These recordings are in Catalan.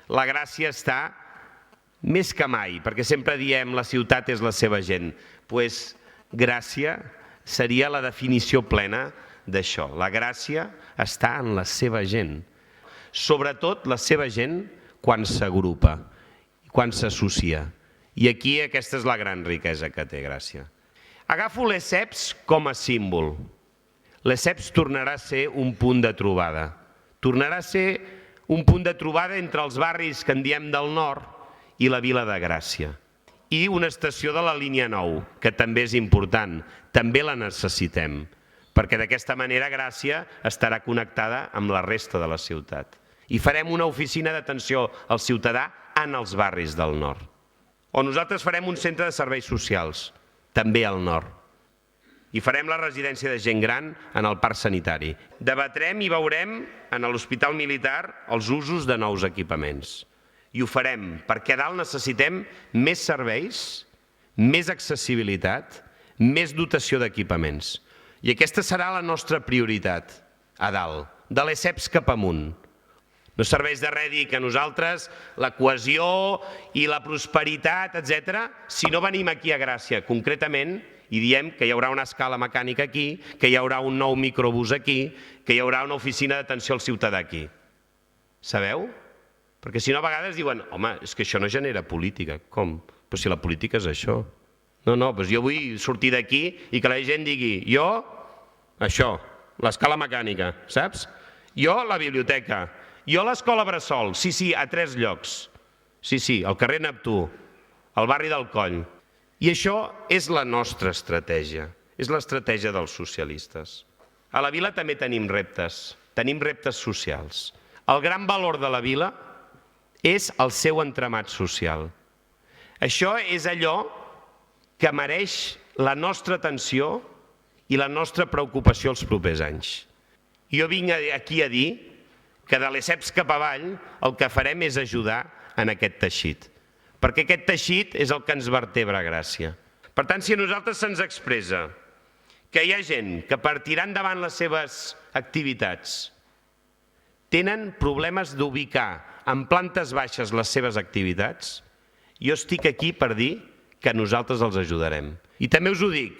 La Gràcia està més que mai, perquè sempre diem la ciutat és la seva gent. Doncs Gràcia seria la definició plena d'això. La Gràcia està en la seva gent. Sobretot la seva gent quan s'agrupa, quan s'associa. I aquí aquesta és la gran riquesa que té Gràcia. Agafo Lesseps com a símbol. Lesseps tornarà a ser un punt de trobada. Tornarà a ser un punt de trobada entre els barris que en diem del nord i la vila de Gràcia. I una estació de la línia 9, que també és important, també la necessitem, perquè d'aquesta manera Gràcia estarà connectada amb la resta de la ciutat. I farem una oficina d'atenció al ciutadà en els barris del nord. O nosaltres farem un centre de serveis socials, també al nord. I farem la residència de gent gran en el parc sanitari. Debatrem i veurem en l'hospital militar els usos de nous equipaments. I ho farem perquè a dalt necessitem més serveis, més accessibilitat, més dotació d'equipaments. I aquesta serà la nostra prioritat, a dalt, de Lesseps cap amunt. No serveix de res dir que nosaltres la cohesió i la prosperitat, etc., si no venim aquí a Gràcia, concretament, i diem que hi haurà una escala mecànica aquí, que hi haurà un nou microbús aquí, que hi haurà una oficina d'atenció al ciutadà aquí. Sabeu? Perquè si no a vegades diuen, home, és que això no genera política. Com? Però si la política és això. No, doncs jo vull sortir d'aquí i que la gent digui, jo, això, l'escala mecànica, saps? Jo, la biblioteca. Jo, l'escola Bressol. Sí, a 3 llocs. Sí, al carrer Neptú, al barri del Coll. I això és la nostra estratègia, és l'estratègia dels socialistes. A la vila també tenim reptes socials. El gran valor de la vila és el seu entramat social. Això és allò que mereix la nostra atenció i la nostra preocupació els propers anys. Jo vinc aquí a dir que de Lesseps cap avall el que farem és ajudar en aquest teixit, perquè aquest teixit és el que ens vertebra a Gràcia. Per tant, si a nosaltres se'ns expressa que hi ha gent que per tirar endavant les seves activitats tenen problemes d'ubicar en plantes baixes les seves activitats, jo estic aquí per dir que nosaltres els ajudarem. I també us ho dic,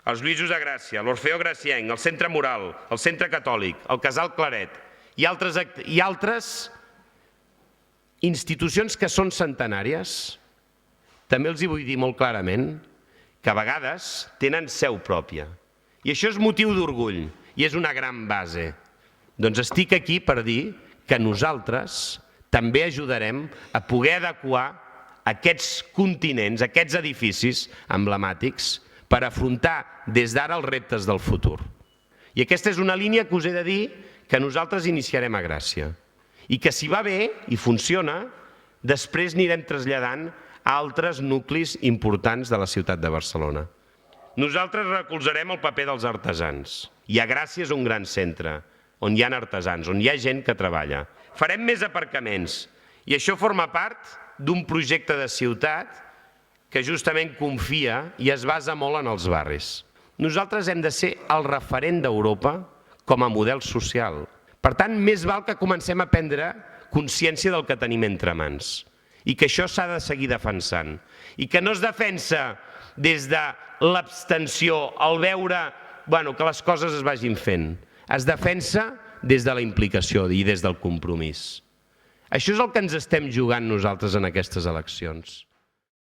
els Lluïsos de Gràcia, l'Orfeó Gracienc, el Centre Moral, el Centre Catòlic, el Casal Claret i altres institucions que són centenàries, també els hi vull dir molt clarament que a vegades tenen seu pròpia. I això és motiu d'orgull i és una gran base. Doncs estic aquí per dir que nosaltres també ajudarem a poder adequar aquests continents, aquests edificis emblemàtics per afrontar des d'ara els reptes del futur. I aquesta és una línia que us he de dir que nosaltres iniciarem a Gràcia i que si va bé i funciona, després anirem traslladant a altres nuclis importants de la ciutat de Barcelona. Nosaltres recolzarem el paper dels artesans i a Gràcia és un gran centre on hi ha artesans, on hi ha gent que treballa. Farem més aparcaments i això forma part d'un projecte de ciutat que justament confia i es basa molt en els barris. Nosaltres hem de ser el referent d'Europa com a model social. Per tant, més val que comencem a prendre consciència del que tenim entre mans i que això s'ha de seguir defensant i que no es defensa des de l'abstenció al veure que les coses es vagin fent. Es defensa des de la implicació i des del compromís. Això és el que ens estem jugant nosaltres en aquestes eleccions.